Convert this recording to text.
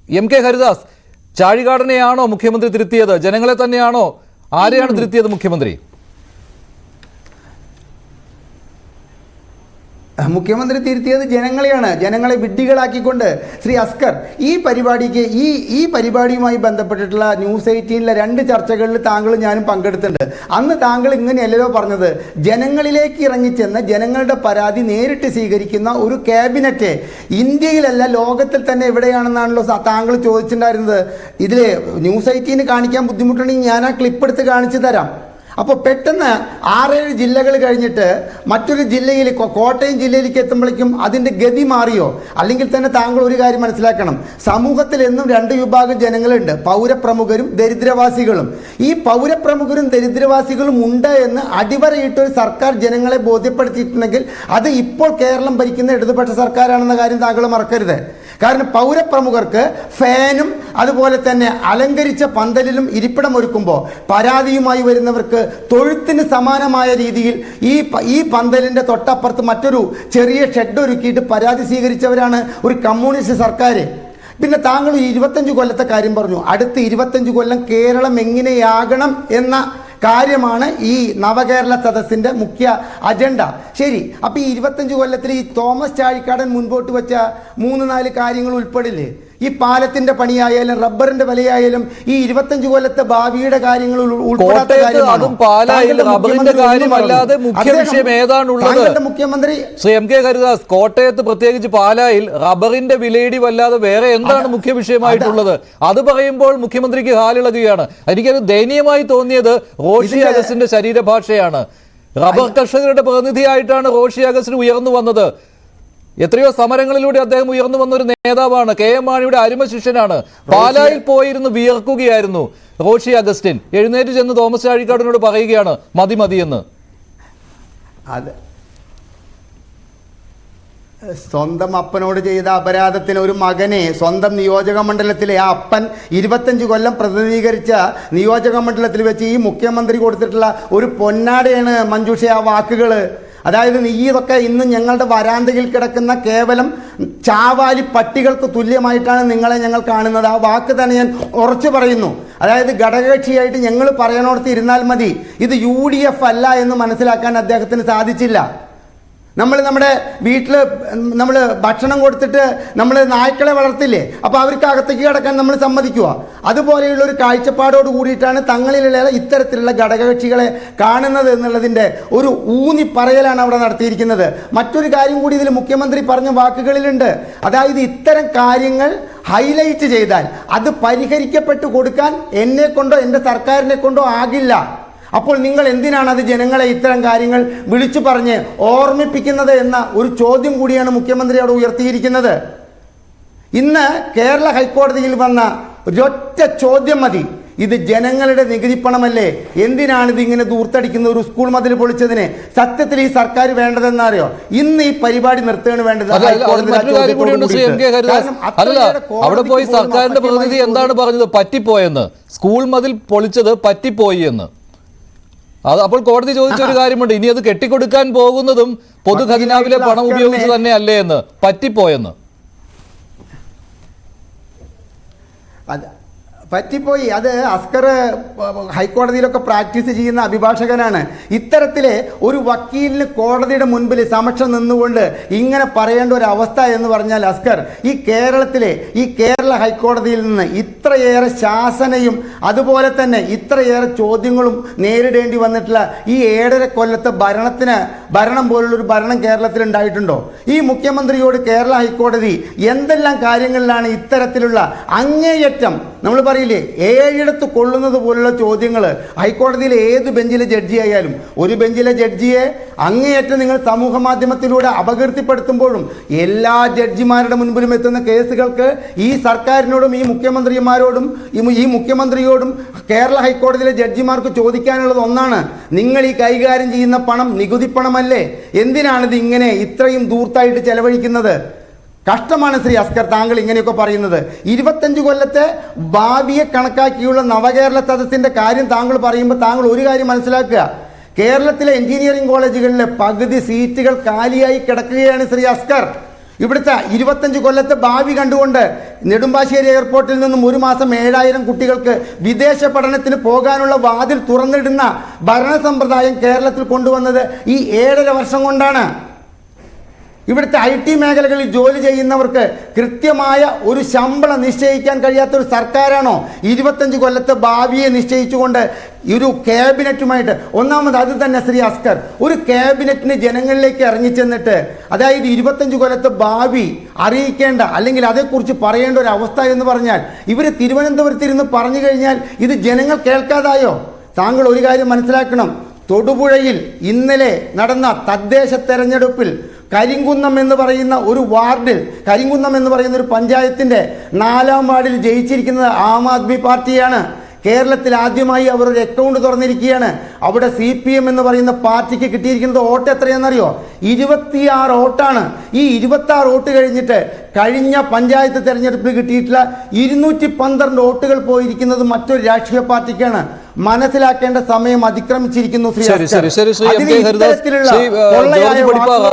M K Haridas, ചാഴികാടനെയാണോ മുഖ്യമന്ത്രി തിരുത്തിയത്? ജനങ്ങളെ തന്നെയാണോ? ആരെയാണ് തിരുത്തിയത് മുഖ്യമന്ത്രി? മുഖ്യമന്ത്രി തിരുത്തിയത് ജനങ്ങളെയാണ്, ജനങ്ങളെ വിഡ്ഢികളാക്കിക്കൊണ്ട്. ശ്രീ അസ്കർ, ഈ പരിപാടിക്ക് ഈ പരിപാടിയുമായി ബന്ധപ്പെട്ടിട്ടുള്ള ന്യൂസ് 18-ലെ 2 ചർച്ചകളിൽ താങ്കളും ഞാനും പങ്കെടുത്തിട്ടുണ്ട്. അന്ന് താങ്കൾ ഇങ്ങനെയല്ലോ പറഞ്ഞത്, ജനങ്ങളിലേക്ക് ഇറങ്ങിച്ചെന്ന് ജനങ്ങളുടെ പരാതി നേരിട്ട് സ്വീകരിക്കുന്ന ഒരു ക്യാബിനറ്റ് ഇന്ത്യയിലല്ല ലോകത്തിൽ തന്നെ എവിടെയാണെന്നാണല്ലോ താങ്കൾ ചോദിച്ചിട്ടുണ്ടായിരുന്നത്. ഇതിൽ ന്യൂസ് 18 കാണിക്കാൻ ബുദ്ധിമുട്ടുണ്ടെങ്കിൽ ഞാൻ ആ ക്ലിപ്പ് എടുത്ത് കാണിച്ചു തരാം. അപ്പോൾ പെട്ടെന്ന് 6-7 ജില്ലകൾ കഴിഞ്ഞിട്ട് മറ്റൊരു ജില്ലയിൽ, കോട്ടയം ജില്ലയിലേക്ക് എത്തുമ്പോഴേക്കും അതിൻ്റെ ഗതി മാറിയോ? അല്ലെങ്കിൽ തന്നെ താങ്കൾ ഒരു കാര്യം മനസ്സിലാക്കണം, സമൂഹത്തിൽ എന്നും 2 വിഭാഗം ജനങ്ങളുണ്ട്, പൗരപ്രമുഖരും ദരിദ്രവാസികളും. ഈ പൗരപ്രമുഖരും ദരിദ്രവാസികളും ഉണ്ട് എന്ന് അടിവരയിട്ടൊരു സർക്കാർ ജനങ്ങളെ ബോധ്യപ്പെടുത്തിയിട്ടുണ്ടെങ്കിൽ അത് ഇപ്പോൾ കേരളം ഭരിക്കുന്ന ഇടതുപക്ഷ സർക്കാരാണെന്ന കാര്യം താങ്കൾ മറക്കരുത്. കാരണം പൗരപ്രമുഖർക്ക് ഫാനും അതുപോലെ തന്നെ അലങ്കരിച്ച പന്തലിലും ഇരിപ്പിടം ഒരുക്കുമ്പോൾ പരാതിയുമായി വരുന്നവർക്ക് തൊഴുത്തിന് സമാനമായ രീതിയിൽ ഈ പന്തലിൻ്റെ തൊട്ടപ്പുറത്ത് മറ്റൊരു ചെറിയ ഷെഡ് ഒരുക്കിയിട്ട് പരാതി സ്വീകരിച്ചവരാണ് ഒരു കമ്മ്യൂണിസ്റ്റ് സർക്കാർ. പിന്നെ താങ്കൾ 25 കൊല്ലത്തെ കാര്യം പറഞ്ഞു. അടുത്ത 25 കൊല്ലം കേരളം എങ്ങനെയാകണം എന്ന കാര്യമാണ് ഈ നവകേരള സദസ്സിൻ്റെ മുഖ്യ അജണ്ട. ശരി, അപ്പോൾ ഈ 25 കൊല്ലത്തിൽ ഈ തോമസ് ചാഴിക്കാടൻ മുൻപോട്ട് വെച്ച 3-4 കാര്യങ്ങൾ ഉൾപ്പെടില്ലേ? ഈ പാലത്തിന്റെ പണിയായാലും റബ്ബറിന്റെ വിലയായാലും ഈ 25 കൊല്ലത്തെ ഭാവിയുടെ കാര്യങ്ങൾ ഉൾപ്പെടാത്ത മുഖ്യമന്ത്രി ശ്രീ എം കെ ഹരിദാസ്, കോട്ടയത്ത് പ്രത്യേകിച്ച് പാലായിൽ റബ്ബറിന്റെ വിലയിടി വല്ലാതെ വേറെ എന്താണ് മുഖ്യ വിഷയമായിട്ടുള്ളത്? അത് പറയുമ്പോൾ മുഖ്യമന്ത്രിക്ക് ഹാലിളകുകയാണ്. എനിക്കത് ദയനീയമായി തോന്നിയത് റോഷി അഗസ്റ്റിന്റെ ശരീരഭാഷയാണ്. റബ്ബർ കർഷകരുടെ പ്രതിനിധിയായിട്ടാണ് റോഷി അഗസ്റ്റിന് ഉയർന്നു വന്നത്. എത്രയോ സമരങ്ങളിലൂടെ അദ്ദേഹം ഉയർന്നു വന്ന ഒരു നേതാവാണ്. കെ എം മാണിയുടെ അരുമ ശിഷ്യനാണ്. പാലായിൽ പോയിരുന്ന് വിയർക്കുകയായിരുന്നു റോഷി അഗസ്റ്റിൻ. എഴുന്നേറ്റ് ചെന്ന് തോമസ് ചാഴിക്കാടനോട് പറയുകയാണ് മതി മതിയെന്ന്. അത് സ്വന്തം അപ്പനോട് ചെയ്ത അപരാധത്തിന് ഒരു മകനെ സ്വന്തം നിയോജക മണ്ഡലത്തിലെ ആ അപ്പൻ 25 കൊല്ലം പ്രതിനിധീകരിച്ച നിയോജക മണ്ഡലത്തിൽ വെച്ച് ഈ മുഖ്യമന്ത്രി കൊടുത്തിട്ടുള്ള ഒരു പൊന്നാടയാണ് മഞ്ജുഷ ആ വാക്കുകൾ. അതായത് നീ ഇതൊക്കെ ഇന്ന് ഞങ്ങളുടെ വരാന്തയിൽ കിടക്കുന്ന കേവലം ചാവാലി പട്ടികൾക്ക് തുല്യമായിട്ടാണ് നിങ്ങളെ ഞങ്ങൾ കാണുന്നത്. ആ വാക്ക് തന്നെ ഞാൻ ഉറച്ചു പറയുന്നു. അതായത് ഘടകകക്ഷിയായിട്ട് ഞങ്ങൾ പറയണോടത്ത് ഇരുന്നാൽ മതി. ഇത് UDF അല്ല എന്ന് മനസ്സിലാക്കാൻ അദ്ദേഹത്തിന് സാധിച്ചില്ല. നമ്മുടെ വീട്ടിൽ നമ്മൾ ഭക്ഷണം കൊടുത്തിട്ട് നമ്മൾ നായ്ക്കളെ വളർത്തില്ലേ, അപ്പോൾ അവർക്ക് അകത്തേക്ക് കിടക്കാൻ നമ്മൾ സമ്മതിക്കുക? അതുപോലെയുള്ള ഒരു കാഴ്ചപ്പാടോട് കൂടിയിട്ടാണ് തങ്ങളിലുള്ള ഇത്തരത്തിലുള്ള ഘടകകക്ഷികളെ കാണുന്നത് എന്നുള്ളതിൻ്റെ ഒരു ഊന്നി പറയലാണ് അവിടെ നടത്തിയിരിക്കുന്നത്. മറ്റൊരു കാര്യം കൂടി ഇതിൽ മുഖ്യമന്ത്രി പറഞ്ഞ വാക്കുകളിലുണ്ട്. അതായത് ഇത്തരം കാര്യങ്ങൾ ഹൈലൈറ്റ് ചെയ്താൽ അത് പരിഹരിക്കപ്പെട്ടു കൊടുക്കാൻ എന്നെ കൊണ്ടോ എൻ്റെ സർക്കാരിനെ കൊണ്ടോ ആകില്ല. അപ്പോൾ നിങ്ങൾ എന്തിനാണ് അത് ജനങ്ങളെ ഇത്തരം കാര്യങ്ങൾ വിളിച്ചു പറഞ്ഞ് ഓർമ്മിപ്പിക്കുന്നത് എന്ന ഒരു ചോദ്യം കൂടിയാണ് മുഖ്യമന്ത്രി അവിടെ ഉയർത്തിയിരിക്കുന്നത്. ഇന്ന് കേരള ഹൈക്കോടതിയിൽ വന്ന ഒരൊറ്റ ചോദ്യം മതി, ഇത് ജനങ്ങളുടെ നികുതി പണമല്ലേ, എന്തിനാണിത് ഇങ്ങനെ ദൂർത്തടിക്കുന്ന ഒരു സ്കൂൾ മതിൽ പൊളിച്ചതിന് സത്യത്തിൽ ഈ സർക്കാർ വേണ്ടതെന്നറിയോ? ഇന്ന് ഈ പരിപാടി നിർത്തുകയാണ് വേണ്ടത്. അവിടെ പോയി സർക്കാരിന്റെ പ്രതിനിധി എന്താണ് പറഞ്ഞത്? പറ്റിപ്പോയെന്ന്. സ്കൂൾ മതിൽ പൊളിച്ചത് പറ്റിപ്പോയി എന്ന്. അപ്പോൾ കോടതി ചോദിച്ച ഒരു കാര്യമുണ്ട്, ഇനി അത് കെട്ടിക്കൊടുക്കാൻ പോകുന്നതും പൊതുഖജനാവിലെ പണം ഉപയോഗിച്ച് തന്നെ അല്ലേ എന്ന്. പറ്റിപ്പോയെന്ന് പറ്റിപ്പോയി. അത് അസ്കർ ഹൈക്കോടതിയിലൊക്കെ പ്രാക്ടീസ് ചെയ്യുന്ന അഭിഭാഷകനാണ്. ഇത്തരത്തിലെ ഒരു വക്കീലിന് കോടതിയുടെ മുൻപിൽ സമക്ഷം നിന്നുകൊണ്ട് ഇങ്ങനെ പറയേണ്ട ഒരു അവസ്ഥ എന്ന് പറഞ്ഞാൽ, അസ്കർ, ഈ കേരളത്തിലെ ഈ കേരള ഹൈക്കോടതിയിൽ നിന്ന് ഇത്രയേറെ ശാസനയും അതുപോലെ തന്നെ ഇത്രയേറെ ചോദ്യങ്ങളും നേരിടേണ്ടി വന്നിട്ടുള്ള ഈ 7.5 കൊല്ലത്തെ ഭരണം പോലുള്ളൊരു ഭരണം കേരളത്തിൽ ഉണ്ടായിട്ടുണ്ടോ? ഈ മുഖ്യമന്ത്രിയോട് കേരള ഹൈക്കോടതി എന്തെല്ലാം കാര്യങ്ങളിലാണ് ഇത്തരത്തിലുള്ള അങ്ങേയറ്റം, നമ്മൾ പറയില്ലേ, 7 കൊള്ളുന്നത് പോലുള്ള ചോദ്യങ്ങൾ ഹൈക്കോടതിയിലെ ഏത് ബെഞ്ചിലെ ജഡ്ജി ആയാലും, ഒരു ബെഞ്ചിലെ ജഡ്ജിയെ അങ്ങേയറ്റം നിങ്ങൾ സമൂഹ മാധ്യമത്തിലൂടെ അപകീർത്തിപ്പെടുത്തുമ്പോഴും എല്ലാ ജഡ്ജിമാരുടെ മുൻപിലും എത്തുന്ന കേസുകൾക്ക് ഈ സർക്കാരിനോടും ഈ മുഖ്യമന്ത്രിയോടും കേരള ഹൈക്കോടതിയിലെ ജഡ്ജിമാർക്ക് ചോദിക്കാനുള്ളത് ഒന്നാണ്, നിങ്ങൾ ഈ കൈകാര്യം ചെയ്യുന്ന പണം നികുതി പണമല്ലേ? എന്തിനാണിത് ഇങ്ങനെ ഇത്രയും ദൂർത്തായിട്ട് ചെലവഴിക്കുന്നത്? കഷ്ടമാണ് ശ്രീ അസ്കർ താങ്കൾ ഇങ്ങനെയൊക്കെ പറയുന്നത്. 25 കൊല്ലത്തെ ഭാവിയെ കണക്കാക്കിയുള്ള നവകേരള സദസ്സിൻ്റെ കാര്യം താങ്കൾ പറയുമ്പോൾ താങ്കൾ ഒരു കാര്യം മനസ്സിലാക്കുക, കേരളത്തിലെ എഞ്ചിനീയറിംഗ് കോളേജുകളിലെ പകുതി സീറ്റുകൾ കാലിയായി കിടക്കുകയാണ് ശ്രീ അസ്കർ. ഇവിടുത്തെ 25 കൊല്ലത്തെ ഭാവി കണ്ടുകൊണ്ട് നെടുമ്പാശ്ശേരി എയർപോർട്ടിൽ നിന്നും ഒരു മാസം 7000 കുട്ടികൾക്ക് വിദേശ പഠനത്തിന് പോകാനുള്ള വാതിൽ തുറന്നിടുന്ന ഭരണ സമ്പ്രദായം കേരളത്തിൽ കൊണ്ടുവന്നത് ഈ 7.5 വർഷം കൊണ്ടാണ്. ഇവിടുത്തെ IT മേഖലകളിൽ ജോലി ചെയ്യുന്നവർക്ക് കൃത്യമായ ഒരു ശമ്പളം നിശ്ചയിക്കാൻ കഴിയാത്ത ഒരു സർക്കാരാണോ 25 കൊല്ലത്തെ ഭാവിയെ നിശ്ചയിച്ചുകൊണ്ട് ഒരു ക്യാബിനറ്റുമായിട്ട്? ഒന്നാമത് അത് തന്നെ ശ്രീ അസ്കർ, ഒരു ക്യാബിനറ്റിന് ജനങ്ങളിലേക്ക് ഇറങ്ങിച്ചെന്നിട്ട് അതായത് 25 കൊല്ലത്തെ ഭാവി അറിയിക്കേണ്ട അല്ലെങ്കിൽ അതേക്കുറിച്ച് പറയേണ്ട ഒരു അവസ്ഥ എന്ന് പറഞ്ഞാൽ ഇവർ തിരുവനന്തപുരത്തിരുന്ന് പറഞ്ഞു കഴിഞ്ഞാൽ ഇത് ജനങ്ങൾ കേൾക്കാതായോ? താങ്കൾ ഒരു കാര്യം മനസ്സിലാക്കണം, തൊടുപുഴയിൽ ഇന്നലെ നടന്ന തദ്ദേശ തെരഞ്ഞെടുപ്പിൽ കരിങ്കുന്നം എന്ന് പറയുന്ന ഒരു വാർഡിൽ, കരിങ്കുന്നം എന്ന് പറയുന്ന ഒരു പഞ്ചായത്തിൻ്റെ 4ാം വാർഡിൽ ജയിച്ചിരിക്കുന്നത് ആം ആദ്മി പാർട്ടിയാണ്. കേരളത്തിൽ ആദ്യമായി അവർ ഒരു അക്കൗണ്ട് തുറന്നിരിക്കുകയാണ്. അവിടെ CPM എന്ന് പറയുന്ന പാർട്ടിക്ക് കിട്ടിയിരിക്കുന്നത് വോട്ട് എത്രയാണെന്നറിയോ? 26 വോട്ടാണ്. ഈ 26 വോട്ട് കഴിഞ്ഞിട്ട് കഴിഞ്ഞ പഞ്ചായത്ത് തെരഞ്ഞെടുപ്പിൽ കിട്ടിയിട്ടുള്ള 212 വോട്ടുകൾ പോയിരിക്കുന്നത് മറ്റൊരു രാഷ്ട്രീയ പാർട്ടിക്കാണ്. മനസ്സിലാക്കേണ്ട സമയം അതിക്രമിച്ചിരിക്കുന്നു. ശരി, ശരി, ശരി, Shri M K Haridas, Shri George Padippara,